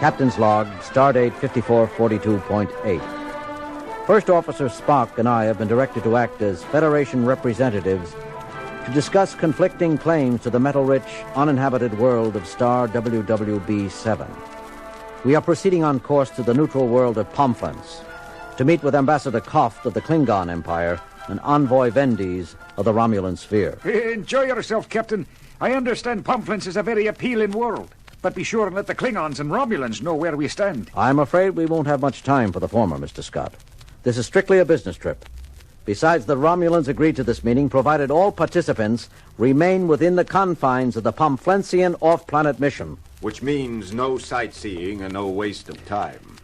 Captain's log, stardate 5442.8. First Officer Spock and I have been directed to act as Federation representatives to discuss conflicting claims to the metal-rich, uninhabited world of star WWB-7. We are proceeding on course to the neutral world of Pomflens to meet with Ambassador Koft of the Klingon Empire and Envoy Vendies of the Romulan Sphere. Enjoy yourself, Captain. I understand Pomflens is a very appealing world. But be sure and let the Klingons and Romulans know where we stand. I'm afraid we won't have much time for the former, Mr. Scott. This is strictly a business trip. Besides, the Romulans agreed to this meeting provided all participants remain within the confines of the Pomflensian off-planet mission. Which means no sightseeing and no waste of time.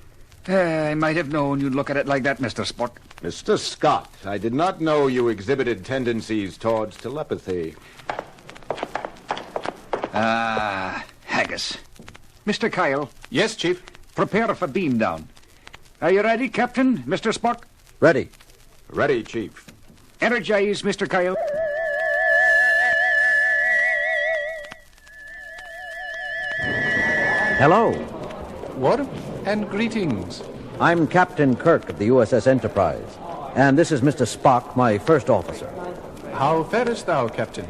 I might have known you'd look at it like that, Mr. Spock. Mr. Scott, I did not know you exhibited tendencies towards telepathy. Haggis. Mr. Kyle. Yes, Chief. Prepare for beam down. Are you ready, Captain, Mr. Spock? Ready. Ready, Chief. Energize, Mr. Kyle. Hello. What? And greetings. I'm Captain Kirk of the USS Enterprise. And this is Mr. Spock, my first officer. How farest thou, Captain?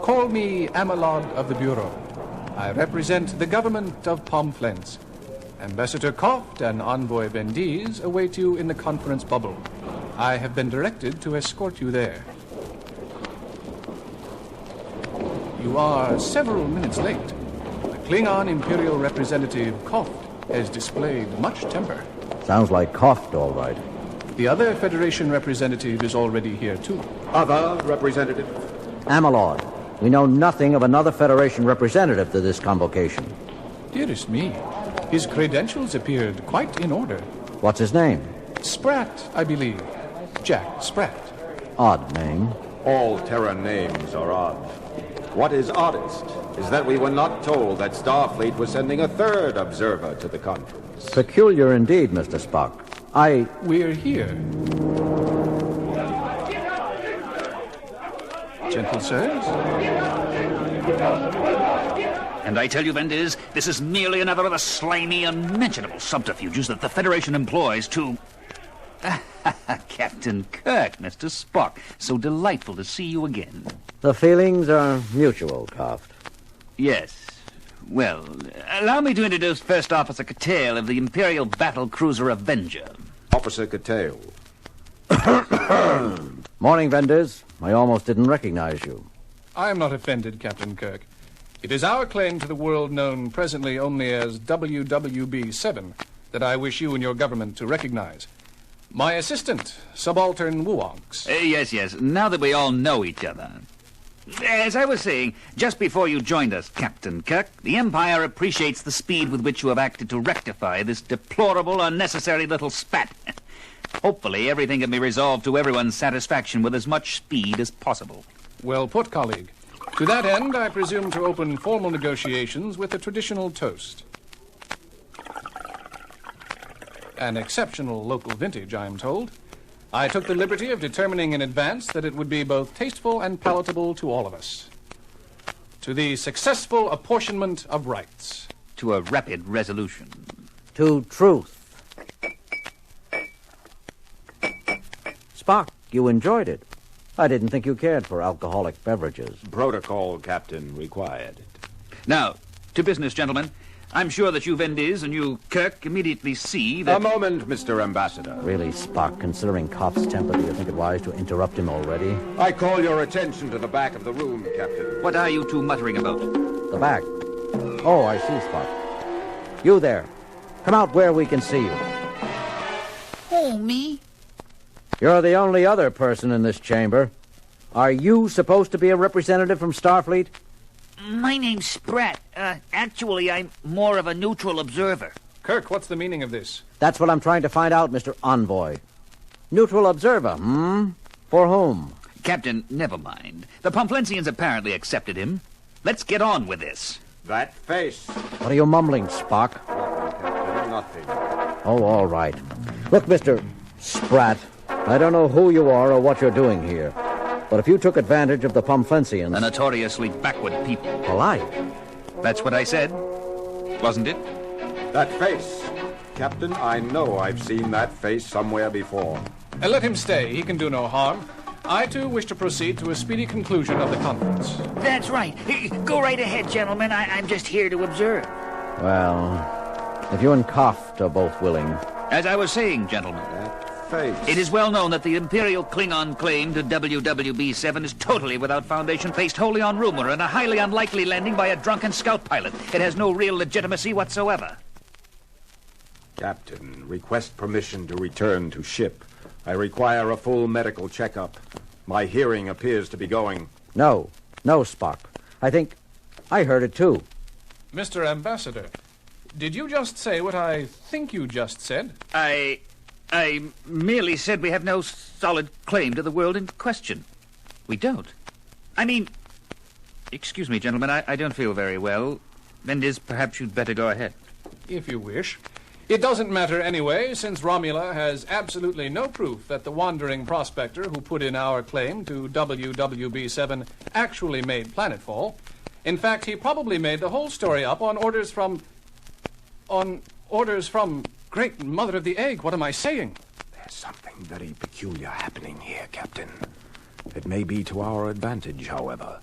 Call me Amelod of the Bureau. I represent the government of Pomflens. Ambassador Koft and Envoy Vendies await you in the conference bubble. I have been directed to escort you there. You are several minutes late. The Klingon Imperial Representative Koft has displayed much temper. Sounds like Koft, all right. The other Federation representative is already here, too. Other representative? Amelod. We know nothing of another Federation representative to this convocation. Dearest me, his credentials appeared quite in order. What's his name? Spratt, I believe. Jack Spratt. Odd name. All Terra names are odd. What is oddest is that we were not told that Starfleet was sending a third observer to the conference. Peculiar indeed, Mr. Spock. We're here. Gentle sirs? And I tell you, Vendies, this is merely another of the slimy, unmentionable subterfuges that the Federation employs to... Captain Kirk, Mr. Spock. So delightful to see you again. The feelings are mutual, Koft. Yes. Well, allow me to introduce First Officer Cattell of the Imperial Battle Cruiser Avenger. Officer Cattell. Morning, Vendies. I almost didn't recognize you. I am not offended, Captain Kirk. It is our claim to the world known presently only as WWB-7 that I wish you and your government to recognize. My assistant, Subaltern Wuonks. Yes. Now that we all know each other. As I was saying, just before you joined us, Captain Kirk, the Empire appreciates the speed with which you have acted to rectify this deplorable, unnecessary little spat. Hopefully, everything can be resolved to everyone's satisfaction with as much speed as possible. Well put, colleague. To that end, I presume to open formal negotiations with a traditional toast. An exceptional local vintage, I am told. I took the liberty of determining in advance that it would be both tasteful and palatable to all of us. To the successful apportionment of rights. To a rapid resolution. To truth. Spock, you enjoyed it. I didn't think you cared for alcoholic beverages. Protocol, Captain, required. Now, to business, gentlemen. I'm sure that you Vendies and you, Kirk, immediately see that... A moment, Mr. Ambassador. Really, Spock, considering Koft's temper, do you think it wise to interrupt him already? I call your attention to the back of the room, Captain. What are you two muttering about? The back. Oh, I see, Spock. You there. Come out where we can see you. Oh, me? You're the only other person in this chamber. Are you supposed to be a representative from Starfleet? My name's Spratt. Actually, I'm more of a neutral observer. Kirk, what's the meaning of this? That's what I'm trying to find out, Mr. Envoy. Neutral observer, For whom? Captain, never mind. The Pomflensians apparently accepted him. Let's get on with this. That face. What are you mumbling, Spock? Captain, nothing. Oh, all right. Look, Mr. Spratt, I don't know who you are or what you're doing here. But if you took advantage of the Pomflensians... A notoriously backward people. Polite. That's what I said, wasn't it? That face. Captain, I know I've seen that face somewhere before. Let him stay. He can do no harm. I, too, wish to proceed to a speedy conclusion of the conference. That's right. Go right ahead, gentlemen. I'm just here to observe. Well, if you and Koft are both willing. As I was saying, gentlemen, That face. it is well known that the Imperial Klingon claim to WWB-7 is totally without foundation, based wholly on rumor, and a highly unlikely landing by a drunken scout pilot. It has no real legitimacy whatsoever. Captain, request permission to return to ship. I require a full medical checkup. My hearing appears to be going. No, Spock. I think I heard it too. Mr. Ambassador, did you just say what I think you just said? I merely said we have no solid claim to the world in question. We don't. I mean, excuse me, gentlemen, I don't feel very well. Mendes, perhaps you'd better go ahead. If you wish. It doesn't matter anyway, since Romula has absolutely no proof that the wandering prospector who put in our claim to WWB-7 actually made planetfall. In fact, he probably made the whole story up on orders from... Great Mother of the Egg, what am I saying? There's something very peculiar happening here, Captain. It may be to our advantage, however.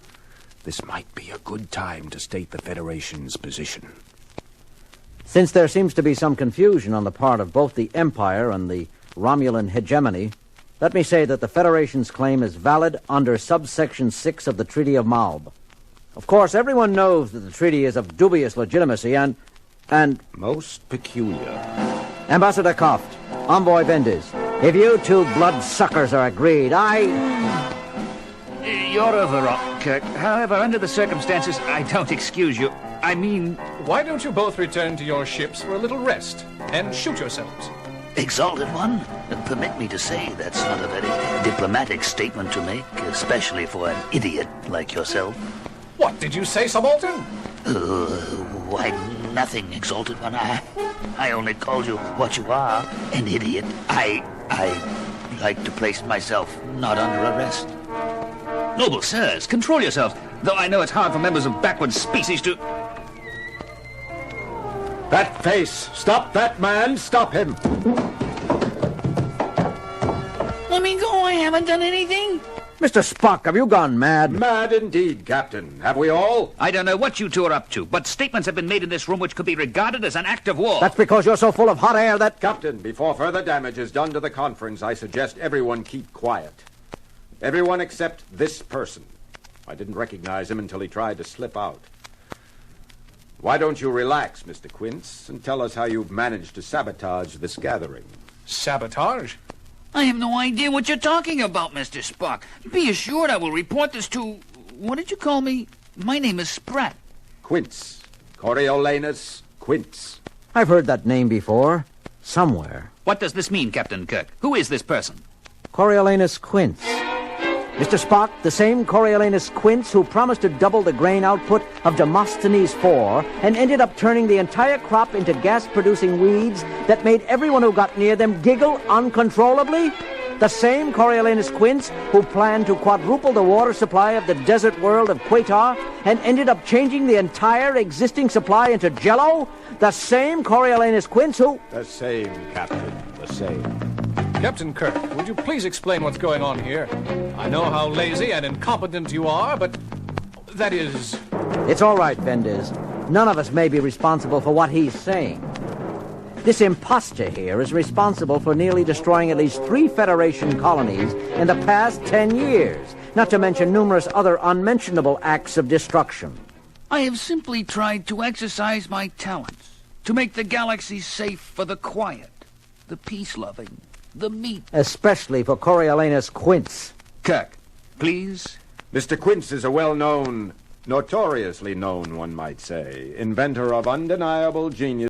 This might be a good time to state the Federation's position. Since there seems to be some confusion on the part of both the Empire and the Romulan hegemony, let me say that the Federation's claim is valid under subsection 6 of the Treaty of Malb. Of course, everyone knows that the treaty is of dubious legitimacy and... Most peculiar. Ambassador Koft, Envoy Vendiz, if you two bloodsuckers are agreed, You're overwrought, Kirk. However, under the circumstances, I don't excuse you. I mean... Why don't you both return to your ships for a little rest and shoot yourselves? Exalted one, permit me to say that's not a very diplomatic statement to make, especially for an idiot like yourself. What did you say, Subaltern? Why, nothing, Exalted one. I only called you what you are, an idiot. I like to place myself not under arrest. Noble sirs, control yourselves. Though I know it's hard for members of backward species to... That face! Stop that man! Stop him! Let me go, I haven't done anything. Mr. Spock, have you gone mad? Mad indeed, Captain. Have we all? I don't know what you two are up to, but statements have been made in this room which could be regarded as an act of war. That's because you're so full of hot air that... Captain, before further damage is done to the conference, I suggest everyone keep quiet. Everyone except this person. I didn't recognize him until he tried to slip out. Why don't you relax, Mr. Quince, and tell us how you've managed to sabotage this gathering? Sabotage? I have no idea what you're talking about, Mr. Spock. Be assured I will report this to... What did you call me? My name is Spratt. Quince. Coriolanus Quince. I've heard that name before. Somewhere. What does this mean, Captain Kirk? Who is this person? Coriolanus Quince. Mr. Spock, the same Coriolanus Quince who promised to double the grain output of Demosthenes IV and ended up turning the entire crop into gas-producing weeds that made everyone who got near them giggle uncontrollably? The same Coriolanus Quince who planned to quadruple the water supply of the desert world of Quatar and ended up changing the entire existing supply into Jell-O? The same Coriolanus Quince who... The same, Captain, the same. Captain Kirk, would you please explain what's going on here? I know how lazy and incompetent you are, but that is... It's all right, Vendiz. None of us may be responsible for what he's saying. This imposter here is responsible for nearly destroying at least 3 Federation colonies in the past 10 years, not to mention numerous other unmentionable acts of destruction. I have simply tried to exercise my talents, to make the galaxy safe for the quiet, the peace-loving, the meat. Especially for Coriolanus Quince. Kirk, please. Mr. Quince is a well-known, notoriously known, one might say, inventor of undeniable genius.